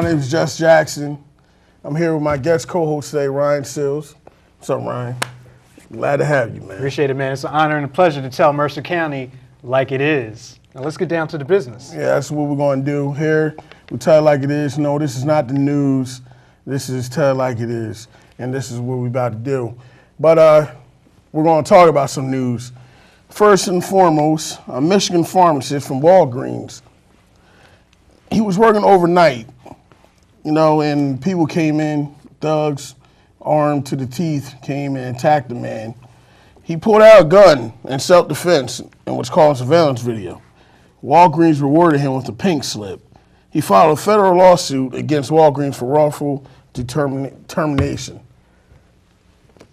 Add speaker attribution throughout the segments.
Speaker 1: name is Jess Jackson. I'm here with my guest co-host today, Ryan Sills. What's up, Ryan? Glad to have you, man.
Speaker 2: Appreciate it, man. It's an honor and a pleasure to tell Mercer County like it is. Now let's get down to the business.
Speaker 1: Yeah, that's what we're going to do here. We tell it like it is. No, this is not the news. This is tell it like it is, and this is what we're about to do. But we're going to talk about some news. First and foremost, a Michigan pharmacist from Walgreens. He was working overnight, and people came in, thugs, armed to the teeth, came and attacked the man. He pulled out a gun in self-defense in what's called a surveillance video. Walgreens rewarded him with a pink slip. He filed a federal lawsuit against Walgreens for wrongful termination.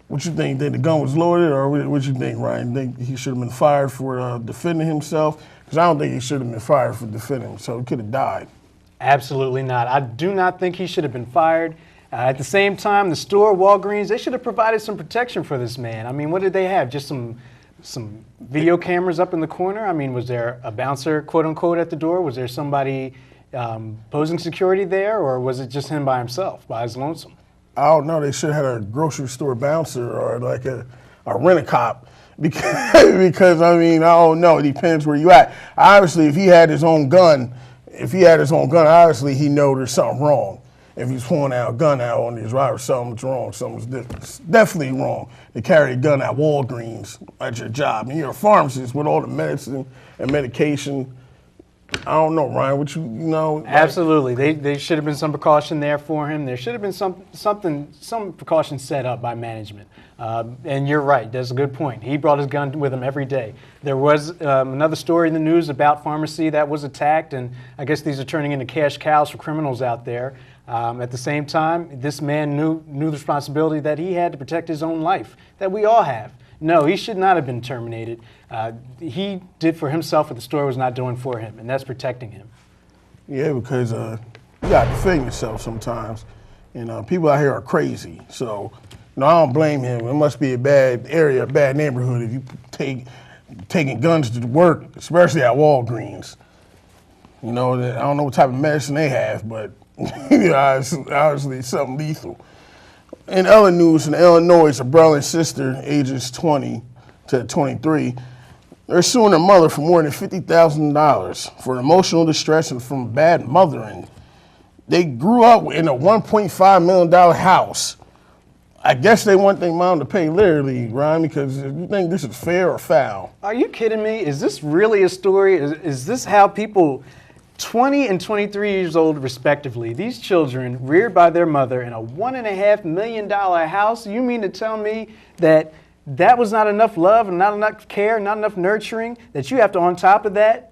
Speaker 1: What you think? That the gun was loaded, or what you think, Ryan? Think he should have been fired for defending himself? Because I don't think he should have been fired for defending himself. He could have died.
Speaker 2: Absolutely not. I do not think he should have been fired. At the same time, the store, Walgreens, they should have provided some protection for this man. I mean, what did they have? Just some video cameras up in the corner? I mean, was there a bouncer, quote unquote, at the door? Was there somebody posing security there, or was it just him by himself, by his lonesome?
Speaker 1: I don't know. They should have had a grocery store bouncer or like a rent-a-cop because I mean, I don't know. It depends where you at. Obviously, if he had his own gun, obviously he know there's something wrong. If he's pulling out a gun out on his driver, something's wrong. Something's definitely wrong to carry a gun at Walgreens at your job. And you're a pharmacist with all the medicine and medication. I don't know, Ryan, what you know?
Speaker 2: Absolutely. They should have been some precaution there for him. There should have been some precaution set up by management. And you're right. That's a good point. He brought his gun with him every day. There was another story in the news about pharmacy that was attacked, and I guess these are turning into cash cows for criminals out there. At the same time, this man knew the responsibility that he had to protect his own life, that we all have. No, he should not have been terminated. He did for himself what the store was not doing for him, and that's protecting him.
Speaker 1: Yeah, because you got to defend yourself sometimes. People out here are crazy. So, I don't blame him. It must be a bad area, a bad neighborhood if you taking guns to work, especially at Walgreens. I don't know what type of medicine they have, but obviously it's something lethal. In other news, in Illinois, a brother and sister, ages 20 to 23, they're suing their mother for more than $50,000 for emotional distress and from bad mothering. They grew up in a $1.5 million house. I guess they want their mom to pay literally, Ryan, because you think this is fair or foul?
Speaker 2: Are you kidding me? Is this really a story? Is this how people 20 and 23 years old, respectively, these children reared by their mother in a $1.5 million house? You mean to tell me that was not enough love and not enough care, not enough nurturing, that you have to, on top of that,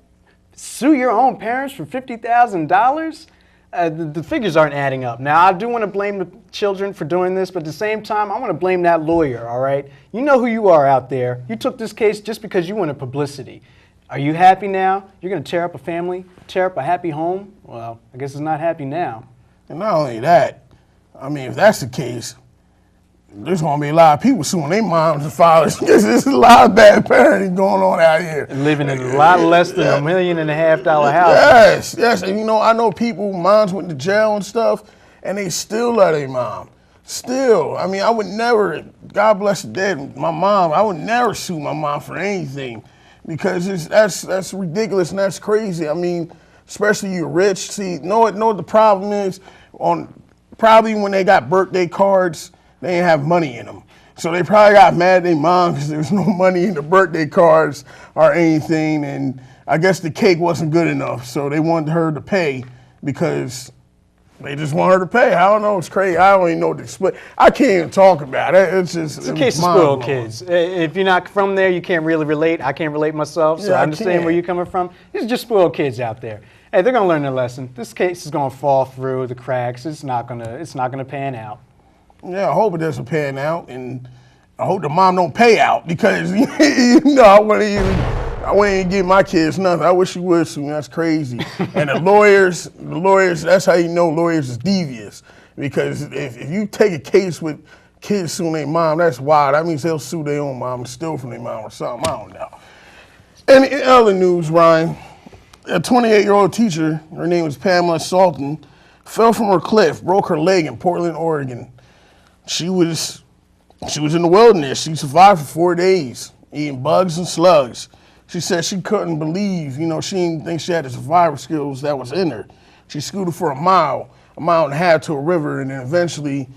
Speaker 2: sue your own parents for $50,000? The figures aren't adding up. Now, I do want to blame the children for doing this, but at the same time, I want to blame that lawyer, all right? You know who you are out there. You took this case just because you wanted publicity. Are you happy now? You're going to tear up a family, tear up a happy home? Well, I guess it's not happy now.
Speaker 1: And not only that, I mean, if that's the case, there's going to be a lot of people suing their moms and fathers because there's a lot of bad parenting going on out here.
Speaker 2: And living in a lot less than $1.5 million house.
Speaker 1: Yes. And I know people, moms went to jail and stuff, and they still love their mom. Still. I mean, I would never, God bless the dead, my mom, I would never sue my mom for anything. Because that's ridiculous and that's crazy. I mean, especially you're rich. See, know what the problem is? Probably when they got birthday cards, they didn't have money in them. So they probably got mad at their mom because there was no money in the birthday cards or anything. And I guess the cake wasn't good enough. So they wanted her to pay because they just want her to pay. I don't know. It's crazy. I don't even know what to explain. I can't even talk about it. It's a case of spoiled
Speaker 2: kids. If you're not from there, you can't really relate. I can't relate myself, so I understand where you're coming from. These are just spoiled kids out there. Hey, they're gonna learn their lesson. This case is gonna fall through the cracks. It's not gonna pan out.
Speaker 1: Yeah, I hope it doesn't pan out, and I hope the mom don't pay out because I wouldn't even give my kids nothing. I wish you would sue me. That's crazy. And the lawyers, that's how you know lawyers is devious. Because if you take a case with kids suing their mom, that's wild. That means they'll sue their own mom and steal from their mom or something. I don't know. And in other news, Ryan, a 28-year-old teacher, her name is Pamela Salton, fell from her cliff, broke her leg in Portland, Oregon. She was in the wilderness. She survived for 4 days, eating bugs and slugs. She said she couldn't believe, she didn't think she had the survival skills that was in her. She scooted for a mile and a half to a river, and then eventually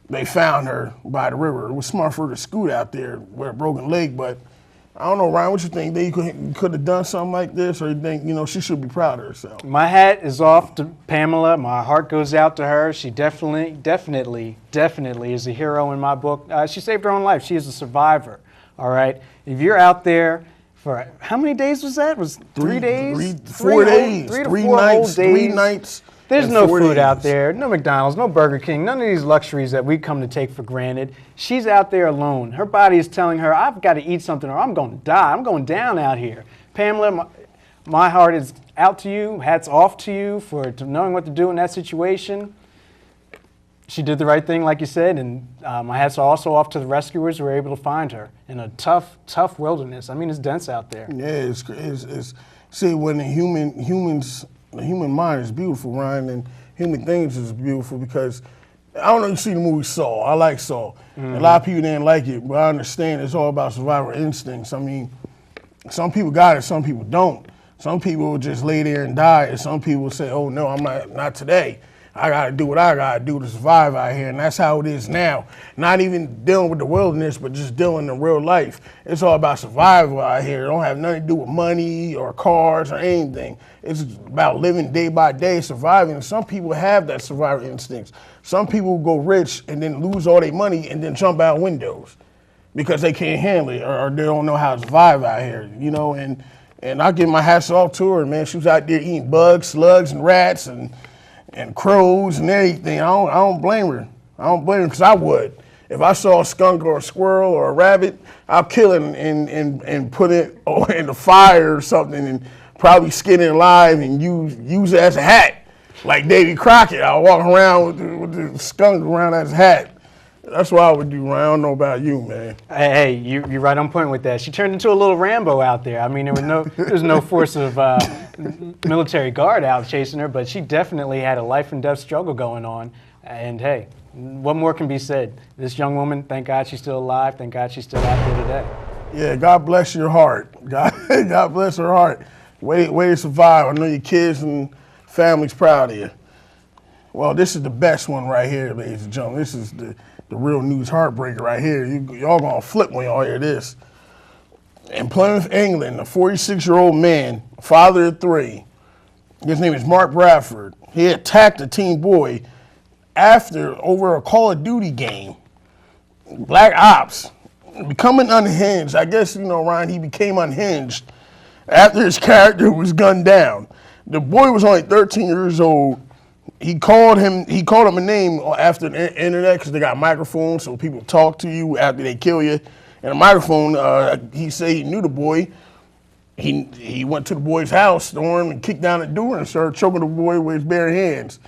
Speaker 1: they found her by the river. It was smart for her to scoot out there with a broken leg, but I don't know, Ryan, what you think? That you could have done something like this, or you think, she should be proud of herself?
Speaker 2: My hat is off to Pamela. My heart goes out to her. She definitely is a hero in my book. She saved her own life. She is a survivor, all right? If you're out there for, how many days was that? Was 3 days?
Speaker 1: 4 days.
Speaker 2: 3 to
Speaker 1: 3
Speaker 2: 4
Speaker 1: nights,
Speaker 2: whole days.
Speaker 1: 3 nights.
Speaker 2: There's
Speaker 1: and
Speaker 2: no
Speaker 1: 4
Speaker 2: food
Speaker 1: days.
Speaker 2: out there, no McDonald's, no Burger King, none of these luxuries that we come to take for granted. She's out there alone. Her body is telling her, I've got to eat something or I'm going to die. I'm going down out here. Pamela, my heart is out to you. Hats off to you for knowing what to do in that situation. She did the right thing, like you said, and my hats are also off to the rescuers who were able to find her in a tough wilderness. I mean, it's dense out there.
Speaker 1: Yeah, it's see, when the human mind is beautiful, Ryan, and human things is beautiful because, I don't know if you see the movie Saw. I like Saw. A lot of people didn't like it, but I understand it's all about survival instincts. I mean, some people got it, some people don't. Some people will just lay there and die, and some people will say, oh no, I'm not today. I gotta do what I gotta do to survive out here, and that's how it is now. Not even dealing with the wilderness, but just dealing in real life. It's all about survival out here. It don't have nothing to do with money or cars or anything. It's about living day by day, surviving. And some people have that survival instincts. Some people go rich and then lose all their money and then jump out windows because they can't handle it or they don't know how to survive out here, and I give my hats off to her, man. She was out there eating bugs, slugs, and rats, and crows and everything. I don't blame her. I don't blame her because I would. If I saw a skunk or a squirrel or a rabbit, I'd kill it and put it in the fire or something and probably skin it alive and use it as a hat. Like Davy Crockett, I'll walk around with the skunk around as a hat. That's what I would do, Ryan. I don't know about you, man.
Speaker 2: Hey, you're right on point with that. She turned into a little Rambo out there. I mean, there was no force of military guard out chasing her, but she definitely had a life and death struggle going on. And hey, what more can be said? This young woman, thank God she's still alive. Thank God she's still out there today.
Speaker 1: Yeah, God bless your heart. God bless her heart. Way to survive. I know your kids and family's proud of you. Well, this is the best one right here, ladies and gentlemen. This is the real news heartbreaker right here. Y'all gonna flip when y'all hear this. In Plymouth, England, a 46-year-old man, father of 3, his name is Mark Bradford. He attacked a teen boy over a Call of Duty game. Black Ops. Becoming unhinged. I guess, Ryan, he became unhinged after his character was gunned down. The boy was only 13 years old. He called him a name after the internet because they got microphones so people talk to you after they kill you. And a microphone, he said he knew the boy. He went to the boy's house, stormed and kicked down the door and started choking the boy with his bare hands.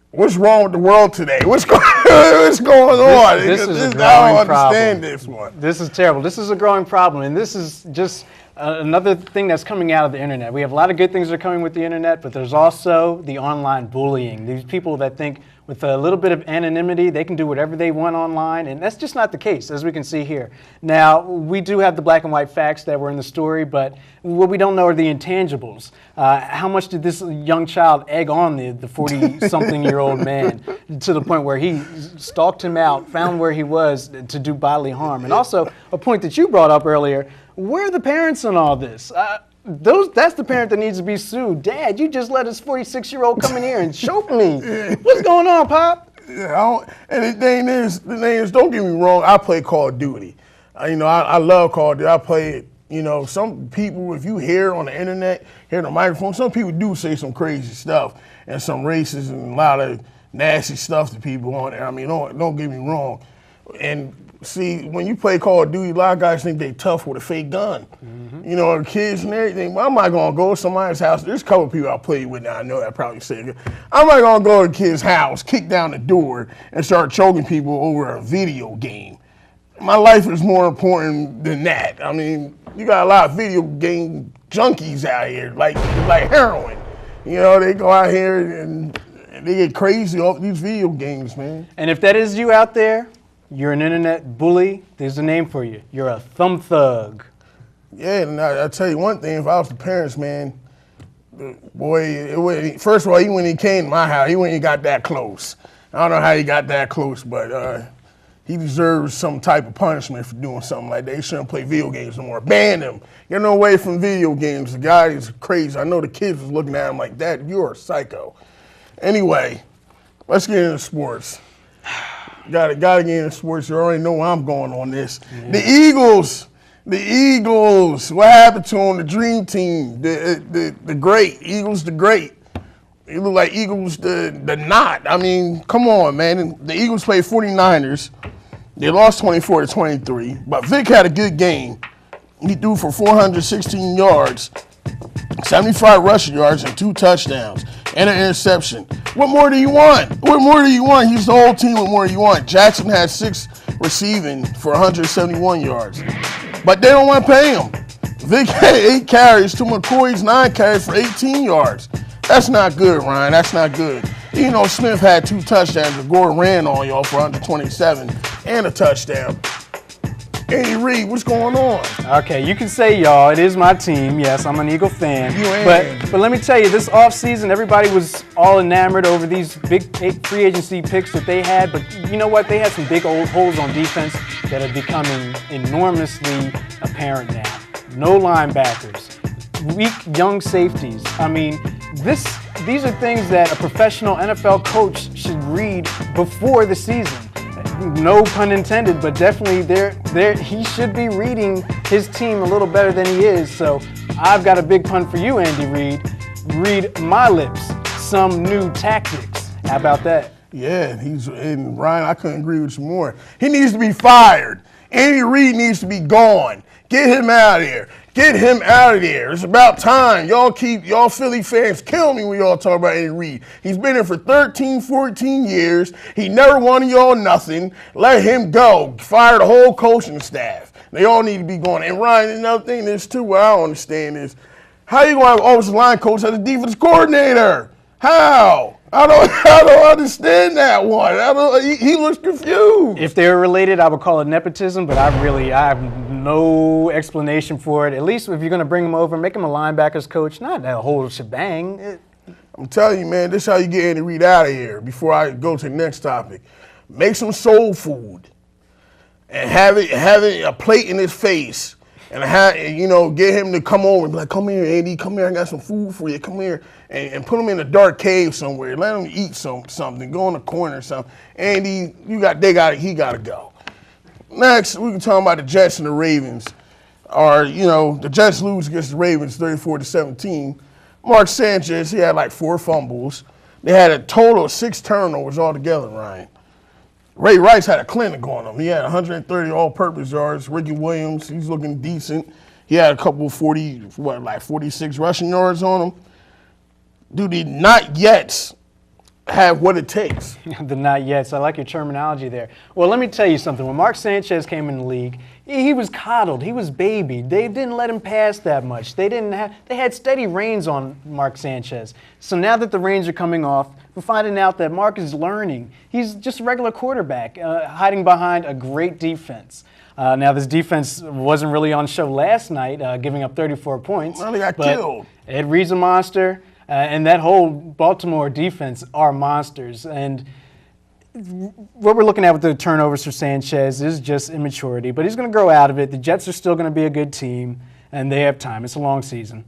Speaker 1: What's wrong with the world today? What's going on?
Speaker 2: This is a
Speaker 1: I
Speaker 2: growing
Speaker 1: don't
Speaker 2: problem.
Speaker 1: understand this one.
Speaker 2: This is terrible. This is a growing problem, and this is just another thing that's coming out of the internet. We have a lot of good things that are coming with the internet, but there's also the online bullying. These people that think with a little bit of anonymity, they can do whatever they want online, and that's just not the case, as we can see here. Now, we do have the black and white facts that were in the story, but what we don't know are the intangibles. How much did this young child egg on the 40-something-year-old man to the point where he stalked him out, found where he was to do bodily harm? And also, a point that you brought up earlier, where are the parents in all this? That's the parent that needs to be sued. Dad, you just let this 46-year-old come in here and choke me. What's going on, Pop?
Speaker 1: Yeah, and the thing is, don't get me wrong, I play Call of Duty. I love Call of Duty. I play it. Some people, if you hear on the internet, hear the microphone, some people do say some crazy stuff and some racist and a lot of nasty stuff to people on there. I mean, don't get me wrong. And see, when you play Call of Duty, a lot of guys think they tough with a fake gun. The kids and everything. But I'm not gonna go to somebody's house. There's a couple people I played with now. I know that probably say it. I'm not gonna go to a kid's house, kick down the door, and start choking people over a video game. My life is more important than that. I mean, you got a lot of video game junkies out here, like heroin. They go out here and They get crazy off these video games, man.
Speaker 2: And if that is you out there, you're an internet bully, there's a name for you. You're a thumb thug.
Speaker 1: Yeah, and I tell you one thing, if I was the parents, man, boy, first of all, even when he came to my house, he wouldn't even got that close. I don't know how he got that close, but he deserves some type of punishment for doing something like that. He shouldn't play video games no more. Ban him. Get him away from video games. The guy is crazy. I know the kids was looking at him like, Dad, you're a psycho. Anyway, let's get into sports. Gotta get into sports. You already know where I'm going on this. Yeah. The Eagles. What happened to them? The dream team. The great. Eagles the great. They look like Eagles the not. I mean, come on, man. The Eagles played 49ers. They lost 24-23. But Vic had a good game. He threw for 416 yards, 75 rushing yards, and 2 touchdowns, and an interception. What more do you want? What more do you want? He's the whole team. What more do you want? Jackson had 6 receiving for 171 yards. But they don't want to pay him. Vic had 8 carries to McCoy's 9 carries for 18 yards. That's not good, Ryan. That's not good. You know, Smith had 2 touchdowns, and Gore ran on y'all for 127 and a touchdown. Andy Reid, what's going on?
Speaker 2: Okay, you can say y'all. It is my team. Yes, I'm an Eagle fan.
Speaker 1: You ain't.
Speaker 2: But let me tell you, this offseason, everybody was all enamored over these big free agency picks that they had. But you know what? They had some big old holes on defense that are becoming enormously apparent now. No linebackers, weak young safeties. I mean, these are things that a professional NFL coach should read before the season. No pun intended, but definitely he should be reading his team a little better than he is. So I've got a big pun for you, Andy Reid. Read my lips some new tactics. How about that?
Speaker 1: Yeah, and Ryan, I couldn't agree with you more. He needs to be fired. Andy Reid needs to be gone. Get him out of here. Get him out of there. It's about time. Y'all Philly fans kill me when y'all talk about Andy Reid. He's been here for 13, 14 years. He never won y'all nothing. Let him go. Fire the whole coaching staff. They all need to be gone. And Ryan, another thing is too, what I don't understand is, how you going to have offensive line coach as a defense coordinator? How? I don't understand that one. He looks confused.
Speaker 2: If they're related, I would call it nepotism, but I have no explanation for it. At least if you're going to bring him over, make him a linebackers coach, not that whole shebang.
Speaker 1: I'm telling you, man, this is how you get Andy Reid out of here. Before I go to the next topic, make some soul food and have it a plate in his face. And get him to come over and be like, come here, Andy, come here, I got some food for you, come here. And put him in a dark cave somewhere. Let him eat something, go in the corner or something. Andy, he got to go. Next, we can talk about the Jets and the Ravens. The Jets lose against the Ravens 34-17. Mark Sanchez, he had like 4 fumbles. They had a total of 6 turnovers altogether, Ryan. Ray Rice had a clinic on him. He had 130 all-purpose yards. Ricky Williams, he's looking decent. He had a couple 46 rushing yards on him. Do the not yets have what it takes?
Speaker 2: The not yets. I like your terminology there. Well, let me tell you something. When Mark Sanchez came in the league, he was coddled. He was babied. They didn't let him pass that much. They had steady reins on Mark Sanchez. So now that the reins are coming off, we're finding out that Mark is learning. He's just a regular quarterback, hiding behind a great defense. Now, this defense wasn't really on show last night, giving up 34 points.
Speaker 1: Well, they got killed.
Speaker 2: Ed Reed's a monster, and that whole Baltimore defense are monsters. And what we're looking at with the turnovers for Sanchez is just immaturity, but he's going to grow out of it. The Jets are still going to be a good team, and they have time. It's a long season.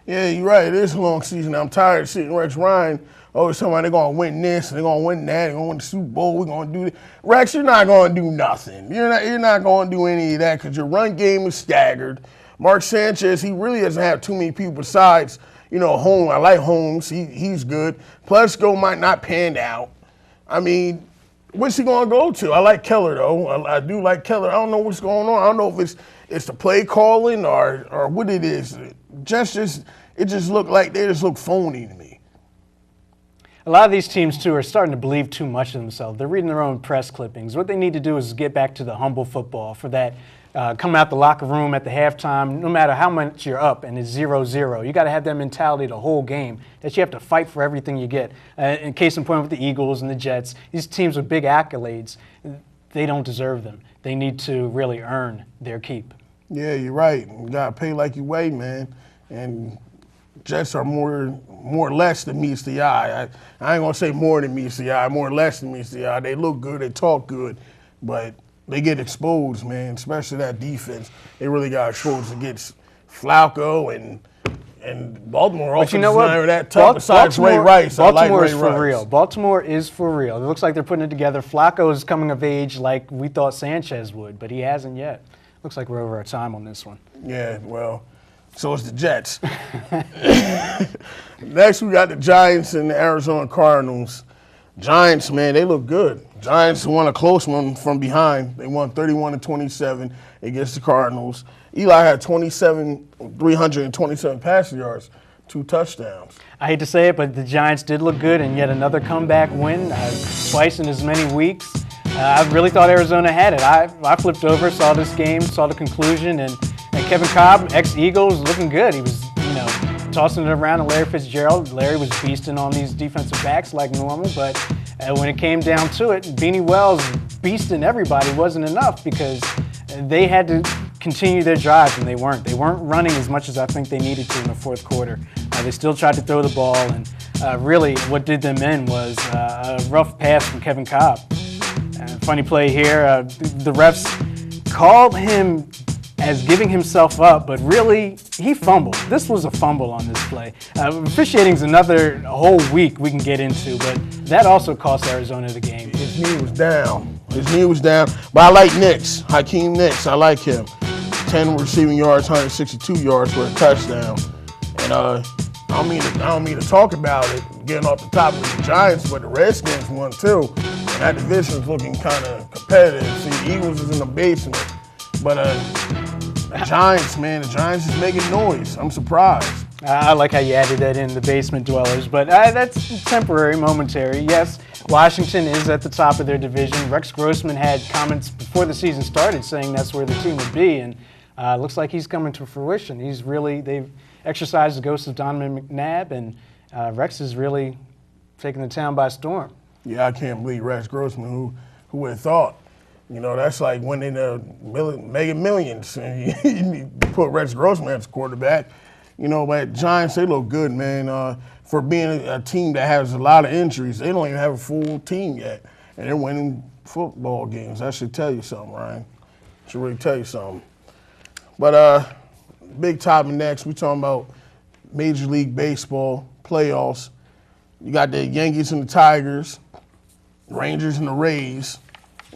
Speaker 1: Yeah, you're right. It is a long season. I'm tired of seeing Rex Ryan always talking about they're going to win this, and they're going to win that, they're going to win the Super Bowl, we're going to do this. Rex, you're not going to do nothing. You're not going to do any of that because your run game is staggered. Mark Sanchez, he really doesn't have too many people besides, Holmes. I like Holmes. He's good. Plesko might not pan out. I mean, what's he going to go to? I like Keller, though. I do like Keller. I don't know what's going on. I don't know if it's the play calling or what it is. It just look like they just look phony to me.
Speaker 2: A lot of these teams, too, are starting to believe too much of themselves. They're reading their own press clippings. What they need to do is get back to the humble football for that come out the locker room at the halftime, no matter how much you're up and it's 0-0. You got to have that mentality the whole game, that you have to fight for everything you get. In case in point with the Eagles and the Jets, these teams with big accolades, they don't deserve them. They need to really earn their keep.
Speaker 1: Yeah, you're right. You got to pay like you weigh, man. And Jets are more or less than meets the eye. I ain't going to say more than meets the eye, more or less than meets the eye. They look good, they talk good, but they get exposed, man, especially that defense. They really got exposed against Flacco and Baltimore.
Speaker 2: But you know what?
Speaker 1: Not that tough besides Ray Rice.
Speaker 2: Baltimore is
Speaker 1: Ray
Speaker 2: for
Speaker 1: Rice.
Speaker 2: real. Baltimore is for real. It looks like they're putting it together. Flacco is coming of age like we thought Sanchez would, but he hasn't yet. Looks like we're over our time on this one.
Speaker 1: Yeah, well, so it's the Jets. Next, we got the Giants and the Arizona Cardinals. Giants, man, they look good. Giants won a close one from behind. They won 31-27 against the Cardinals. Eli had 327 passing yards, 2 touchdowns.
Speaker 2: I hate to say it, but the Giants did look good, and yet another comeback win, twice in as many weeks. I really thought Arizona had it. I flipped over, saw this game, saw the conclusion, and Kevin Cobb, ex-Eagles, looking good. He was, tossing it around to Larry Fitzgerald. Larry was beasting on these defensive backs like normal, but when it came down to it, Beanie Wells beasting everybody wasn't enough because they had to continue their drives, and they weren't. They weren't running as much as I think they needed to in the fourth quarter. They still tried to throw the ball, and really what did them in was a rough pass from Kevin Cobb. Funny play here, the refs called him as giving himself up, but really, he fumbled. This was a fumble on this play. Officiating's another whole week we can get into, but that also cost Arizona the game.
Speaker 1: His knee was down. But I like Nix, Hakeem Nicks. I like him. 10 receiving yards, 162 yards for a touchdown. And I don't mean to talk about it, getting off the top of the Giants, but the Redskins won too. And that division is looking kind of competitive. See, the Eagles is in the basement. But the Giants is making noise. I'm surprised.
Speaker 2: I like how you added that in, the basement dwellers, but that's temporary, momentary. Yes, Washington is at the top of their division. Rex Grossman had comments before the season started saying that's where the team would be, and looks like he's coming to fruition. They've exercised the ghost of Donovan McNabb, and Rex is really taking the town by storm.
Speaker 1: Yeah, I can't believe Rex Grossman. Who would have thought? That's like winning Mega Millions, and you put Rex Grossman as quarterback. But Giants, they look good, man. For being a team that has a lot of injuries, they don't even have a full team yet, and they're winning football games. That should tell you something, Ryan. Should really tell you something. But big topic next, we talking about Major League Baseball playoffs. You got the Yankees and the Tigers, Rangers and the Rays.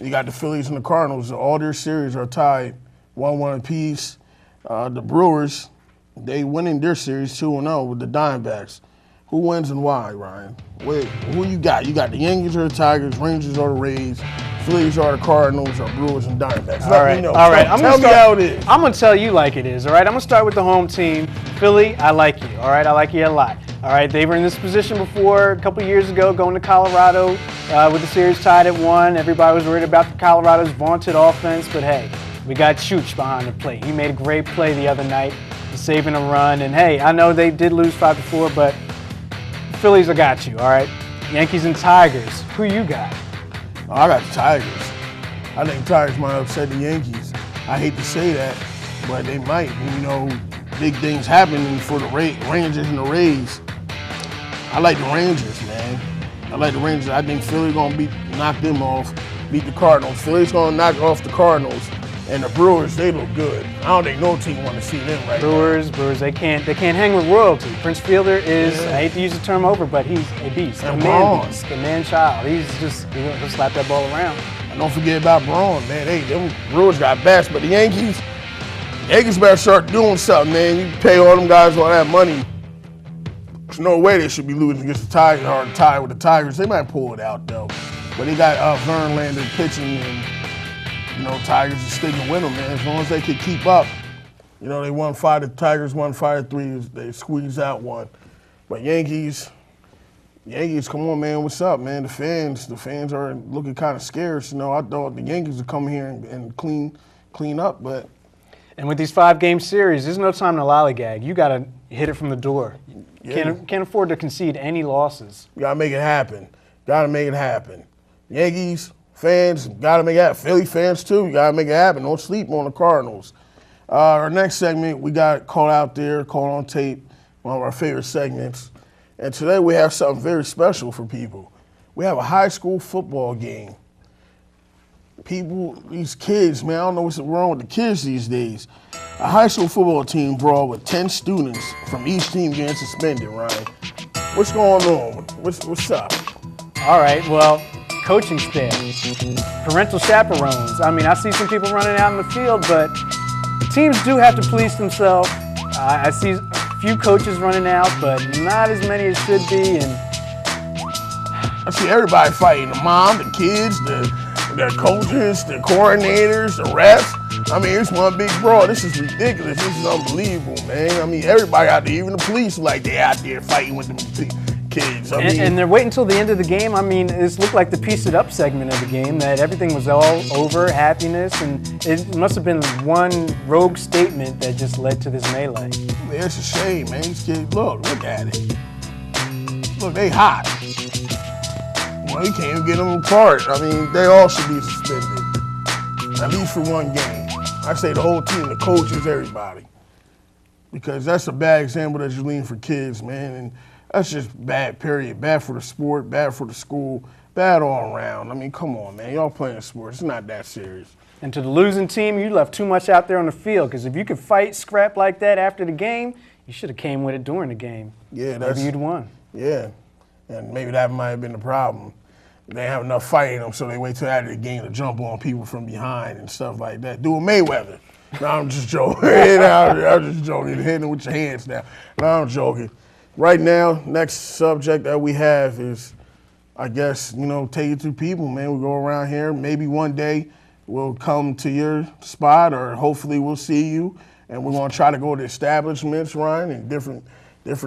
Speaker 1: You got the Phillies and the Cardinals. All their series are tied 1-1 apiece. The Brewers, they winning their series 2-0 with the Diamondbacks. Who wins and why, Ryan? Who you got? You got the Yankees or the Tigers, Rangers or the Rays, Phillies or the Cardinals, or Brewers and Diamondbacks? Let me know.
Speaker 2: All right.
Speaker 1: Tell me how it is.
Speaker 2: I'm going to tell you like it is, all right? I'm going to start with the home team. Philly, I like you, all right? I like you a lot. All right, they were in this position before a couple years ago, going to Colorado with the series tied at 1. Everybody was worried about the Colorado's vaunted offense, but hey, we got Chooch behind the plate. He made a great play the other night, saving a run. And hey, I know they did lose 5-4, but Phillies, I got you, all right? Yankees and Tigers, who you got?
Speaker 1: I got the Tigers. I think the Tigers might upset the Yankees. I hate to say that, but they might. Big things happening for the Rangers and the Rays. I like the Rangers, man. I think Philly's going to knock them off, beat the Cardinals. Philly's going to knock off the Cardinals. And the Brewers, they look good. I don't think no team want to see them right
Speaker 2: Brewers, they can't hang with royalty. Prince Fielder is, I hate to use the term over, but he's a beast, a man beast, a man child. He'll slap that ball around.
Speaker 1: And don't forget about Braun, man. Them Brewers got bats, but the Yankees better start doing something, man. You pay all them guys all that money. There's no way they should be losing against the Tigers or tied with the Tigers. They might pull it out, though. But they got Verlander pitching, and, Tigers are sticking with them, man. As long as they can keep up. They won 5, the Tigers won 5-3. They squeezed out 1. But Yankees, come on, man. What's up, man? The fans are looking kind of scarce. I thought the Yankees would come here and clean clean up, but
Speaker 2: And with these 5-game series, there's no time to lollygag. You got to hit it from the door.
Speaker 1: Yeah.
Speaker 2: Can't afford to concede any losses.
Speaker 1: you got to make it happen. Got to make it happen. Yankees fans, got to make it happen. Philly fans, too, you got to make it happen. Don't sleep on the Cardinals. Our next segment, we got caught out there, caught on tape, one of our favorite segments. And today we have something very special for people. We have a high school football game. People, these kids, man, I don't know what's wrong with the kids these days. A high school football team brawl with 10 students from each team getting suspended, Ryan. What's going on? What's up?
Speaker 2: All right, well, coaching staff, parental chaperones. I mean, I see some people running out in the field, but teams do have to police themselves. I see a few coaches running out, but not as many as should be. And
Speaker 1: I see everybody fighting, the mom, the kids, the coaches, the coordinators, the refs. I mean, it's one big brawl. This is ridiculous. This is unbelievable, man. I mean, everybody out there, even the police, like they out there fighting with them kids.
Speaker 2: and they're waiting until the end of the game. I mean, this looked like the piece it up segment of the game, that everything was all over, happiness, and it must have been one rogue statement that just led to this melee.
Speaker 1: Man, it's a shame, man. These kids, look at it. Look, they hot. Well, you can't even get them apart. I mean, they all should be suspended, at least for one game. I say the whole team, the coaches, everybody. Because that's a bad example that you're leading for kids, man. And that's just bad, period. Bad for the sport, bad for the school, bad all around. I mean, come on, man. Y'all playing sports. It's not that serious.
Speaker 2: And to the losing team, you left too much out there on the field, because if you could fight, scrap like that after the game, you should have came with it during the game.
Speaker 1: Yeah,
Speaker 2: Maybe you'd won.
Speaker 1: Yeah, and maybe that might have been the problem. They have enough fight in them, so they wait till after the game to jump on people from behind and stuff like that. Do a Mayweather. No, I'm just joking. I'm just joking. Hitting it with your hands now. No, I'm joking. Right now, next subject that we have is, I guess, take it to people, man. We go around here. Maybe one day we'll come to your spot, or hopefully we'll see you, and we're going to try to go to establishments, Ryan, and different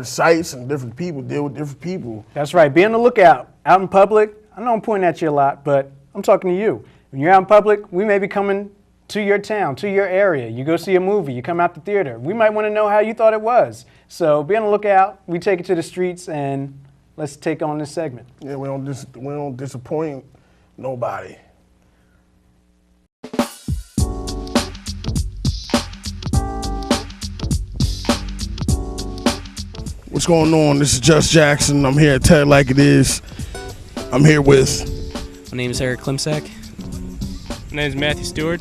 Speaker 1: sites and different people, deal with different people.
Speaker 2: That's right. Be on the lookout. Out in public, I know I'm pointing at you a lot, but I'm talking to you. When you're out in public, we may be coming to your town, to your area. You go see a movie, you come out the theater. We might want to know how you thought it was. So be on the lookout. We take it to the streets, and let's take on this segment.
Speaker 1: Yeah, we don't disappoint nobody. What's going on? This is Just Jackson. I'm here at Tell It Like It Is. I'm here with...
Speaker 3: My name is Eric Klimsak.
Speaker 4: My name is Matthew Stewart.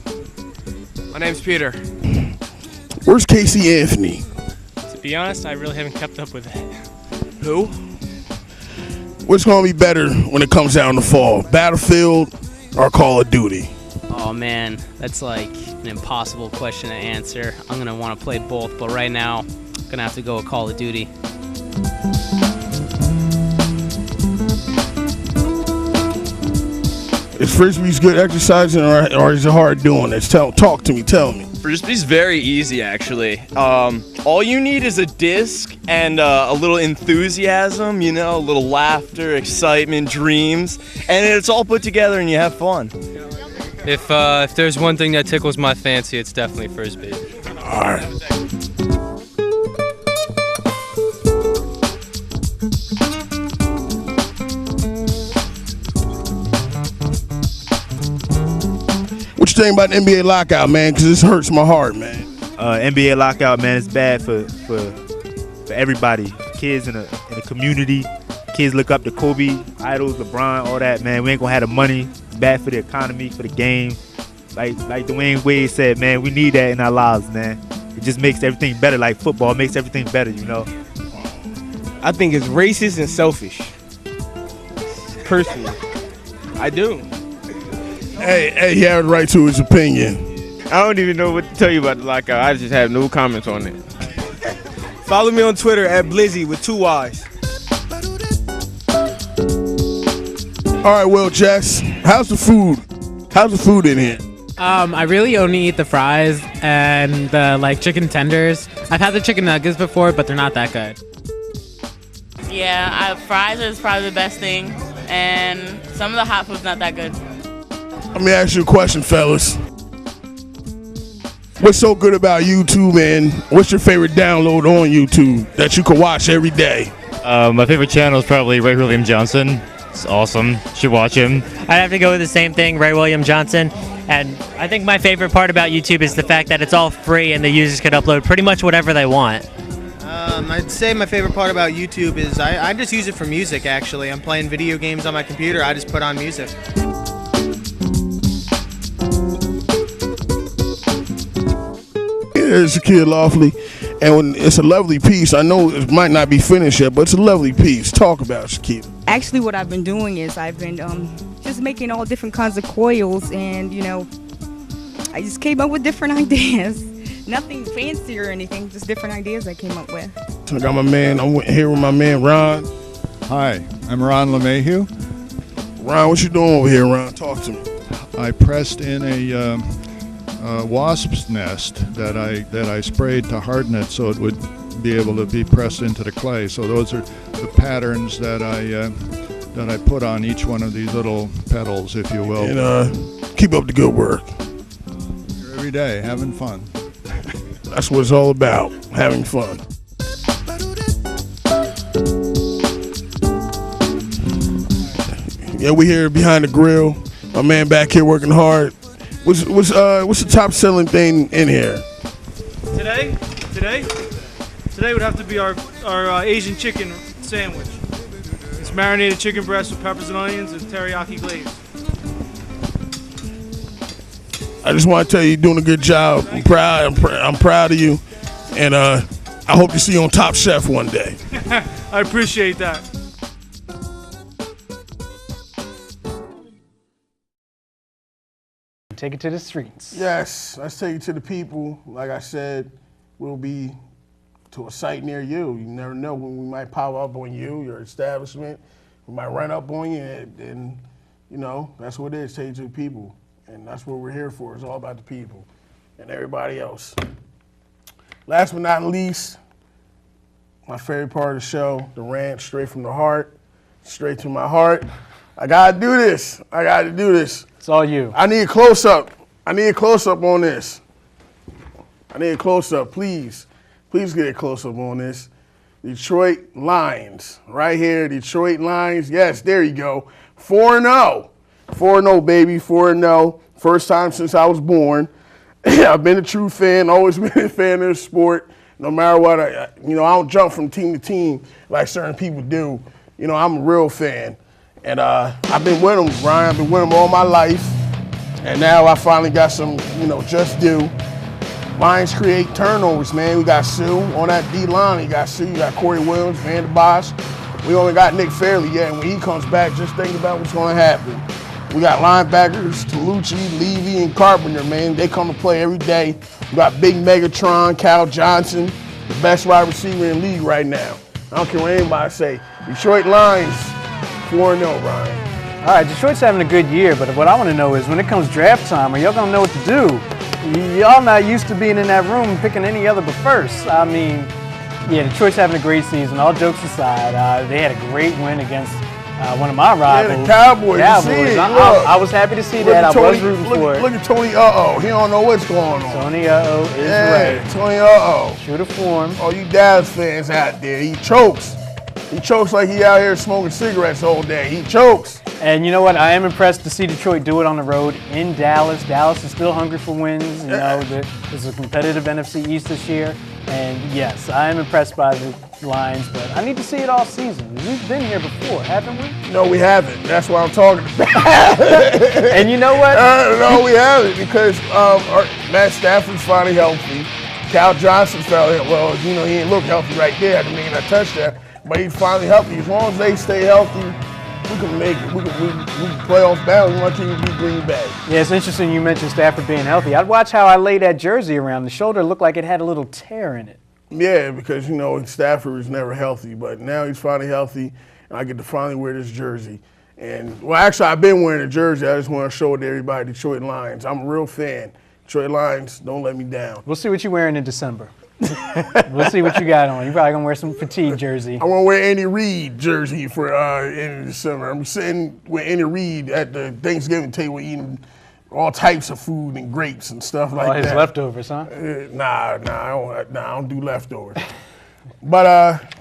Speaker 4: My name's Peter.
Speaker 1: Where's Casey Anthony?
Speaker 4: To be honest, I really haven't kept up with it. Who?
Speaker 1: What's going to be better when it comes out in the fall? Battlefield or Call of Duty?
Speaker 3: Oh man, that's like an impossible question to answer. I'm gonna want to play both, but right now, I'm gonna have to go with Call of Duty.
Speaker 1: Is Frisbee's good exercising or is it hard doing it? Talk to me, tell me.
Speaker 5: Frisbee's very easy, actually. All you need is a disc and a little enthusiasm, a little laughter, excitement, dreams, and it's all put together and you have fun.
Speaker 4: If there's one thing that tickles my fancy, it's definitely Frisbee.
Speaker 1: All right. What you think about the NBA lockout, man? Because this hurts my heart, man.
Speaker 6: NBA lockout, man, it's bad for everybody. Kids in the community. Kids look up to Kobe, idols, LeBron, all that, man. We ain't gonna have the money. It's bad for the economy, for the game. Like Dwayne Wade said, man, we need that in our lives, man. It just makes everything better. Like football makes everything better,
Speaker 7: I think it's racist and selfish. Personally, I do.
Speaker 1: Hey, he had the right to his opinion.
Speaker 7: I don't even know what to tell you about the lockout. I just have no comments on it. Follow me on Twitter at Blizzy with 2 Y's.
Speaker 1: All right, well, Jess, how's the food? How's the food in here?
Speaker 8: I really only eat the fries and the chicken tenders. I've had the chicken nuggets before, but they're not that good.
Speaker 9: Yeah, fries is probably the best thing, and some of the hot food's not that good.
Speaker 1: Let me ask you a question, fellas. What's so good about YouTube, and what's your favorite download on YouTube that you can watch every day?
Speaker 10: My favorite channel is probably Ray William Johnson. It's awesome. Should watch him.
Speaker 11: I'd have to go with the same thing, Ray William Johnson. And I think my favorite part about YouTube is the fact that it's all free and the users can upload pretty much whatever they want.
Speaker 12: I'd say my favorite part about YouTube is I just use it for music, actually. I'm playing video games on my computer. I just put on music.
Speaker 1: It's Shaquille Lawfully, and when it's a lovely piece. I know it might not be finished yet, but it's a lovely piece. Talk about it, Shaquille.
Speaker 13: Actually, what I've been doing is I've been just making all different kinds of coils, and I just came up with different ideas. Nothing fancy or anything, just different ideas I came up with.
Speaker 1: I got my man. I'm here with my man Ron.
Speaker 14: Hi, I'm Ron LeMahieu.
Speaker 1: Ron, what you doing over here, Ron? Talk to me.
Speaker 14: I pressed in a wasp's nest that I sprayed to harden it so it would be able to be pressed into the clay. So those are the patterns that I put on each one of these little petals, if you will.
Speaker 1: And keep up the good work.
Speaker 14: Here every day, having fun.
Speaker 1: That's what it's all about, having fun. Yeah, we here behind the grill. My man back here working hard. What's the top selling thing in here?
Speaker 15: Today would have to be our Asian chicken sandwich. It's marinated chicken breast with peppers and onions and teriyaki glaze.
Speaker 1: I just want to tell you, you're doing a good job. I'm proud. I'm proud of you, and I hope to see you on Top Chef one day.
Speaker 15: I appreciate that.
Speaker 2: Take it to the streets.
Speaker 1: Yes, let's take it to the people. Like I said, we'll be to a site near you. You never know when we might pop up on you, your establishment. We might run up on you, and that's what it is. Take it to the people, and that's what we're here for. It's all about the people and everybody else. Last but not least, my favorite part of the show, the rant, straight from the heart, straight to my heart. I gotta do this. I gotta do this.
Speaker 2: It's all you.
Speaker 1: I need a close-up. I need a close-up on this. I need a close-up, please. Please get a close-up on this. Detroit Lions, right here, Detroit Lions. Yes, there you go. 4-0. 4-0, baby, 4-0. First time since I was born. I've been a true fan, always been a fan of the sport. No matter what, I don't jump from team to team like certain people do. I'm a real fan. And I've been with them, Ryan. I've been with them all my life. And now I finally got some, just due. Lions create turnovers, man. We got Sue on that D-line. You got Sue, you got Corey Williams, Van der Bosch. We only got Nick Fairley yet. And when he comes back, just think about what's going to happen. We got linebackers, Tolucci, Levy, and Carpenter, man. They come to play every day. We got Big Megatron, Cal Johnson, the best wide receiver in the league right now. I don't care what anybody say. Detroit Lions, 4-0, Ryan.
Speaker 2: All right, Detroit's having a good year, but what I want to know is when it comes draft time, are y'all going to know what to do? Y'all not used to being in that room and picking any other but first. I mean, yeah, Detroit's having a great season. All jokes aside, they had a great win against one of my rivals.
Speaker 1: Yeah, the Cowboys.
Speaker 2: I was happy to see that. I was rooting for it.
Speaker 1: Look at Tony Uh-oh. He don't know what's going on.
Speaker 2: Tony Uh-oh is right.
Speaker 1: Tony Uh-oh.
Speaker 2: True to form.
Speaker 1: Oh, you Dallas fans out there. He chokes. He chokes like he out here smoking cigarettes all day. He chokes.
Speaker 2: And you know what? I am impressed to see Detroit do it on the road in Dallas. Dallas is still hungry for wins. There's a competitive NFC East this year. And yes, I am impressed by the Lions, but I need to see it all season. We've been here before, haven't we?
Speaker 1: No, we haven't. That's what I'm talking about.
Speaker 2: And you know what?
Speaker 1: No, we haven't, because Matt Stafford's finally healthy. Cal Johnson fell in. Well, he didn't look healthy right there. I mean, I touched that. But he's finally healthy. As long as they stay healthy, we can make it. We can playoff battle. We want to beat Green Bay.
Speaker 2: Yeah, it's interesting you mentioned Stafford being healthy. I'd watch how I lay that jersey around. The shoulder looked like it had a little tear in it.
Speaker 1: Yeah, because, Stafford was never healthy. But now he's finally healthy, and I get to finally wear this jersey. And, well, actually, I've been wearing a jersey. I just want to show it to everybody, Detroit Lions. I'm a real fan. Detroit Lions, don't let me down.
Speaker 2: We'll see what you're wearing in December. We'll see what you got on. You're probably going to wear some fatigue jersey.
Speaker 1: I want to wear Andy Reid jersey for in December. I'm sitting with Andy Reid at the Thanksgiving table eating all types of food and grapes and stuff like
Speaker 2: All his
Speaker 1: that.
Speaker 2: leftovers, huh?
Speaker 1: Nah, I don't do leftovers. But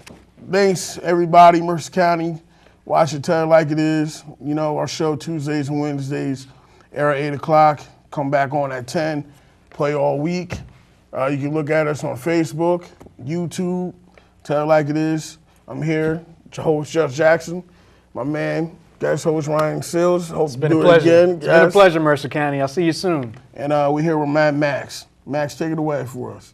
Speaker 1: thanks everybody, Mercer County. Watch it, tell it like it is. You know, our show Tuesdays and Wednesdays, air at 8 o'clock. Come back on at 10. Play all week. You can look at us on Facebook, YouTube. Tell it like it is. I'm here, your host Jeff Jackson, my man, guest host Ryan Sills. Hope to
Speaker 2: Been
Speaker 1: do
Speaker 2: a
Speaker 1: it
Speaker 2: pleasure.
Speaker 1: again.
Speaker 2: It's been a pleasure, Mercer County. I'll see you soon.
Speaker 1: And we're here with Max. Max, take it away for us.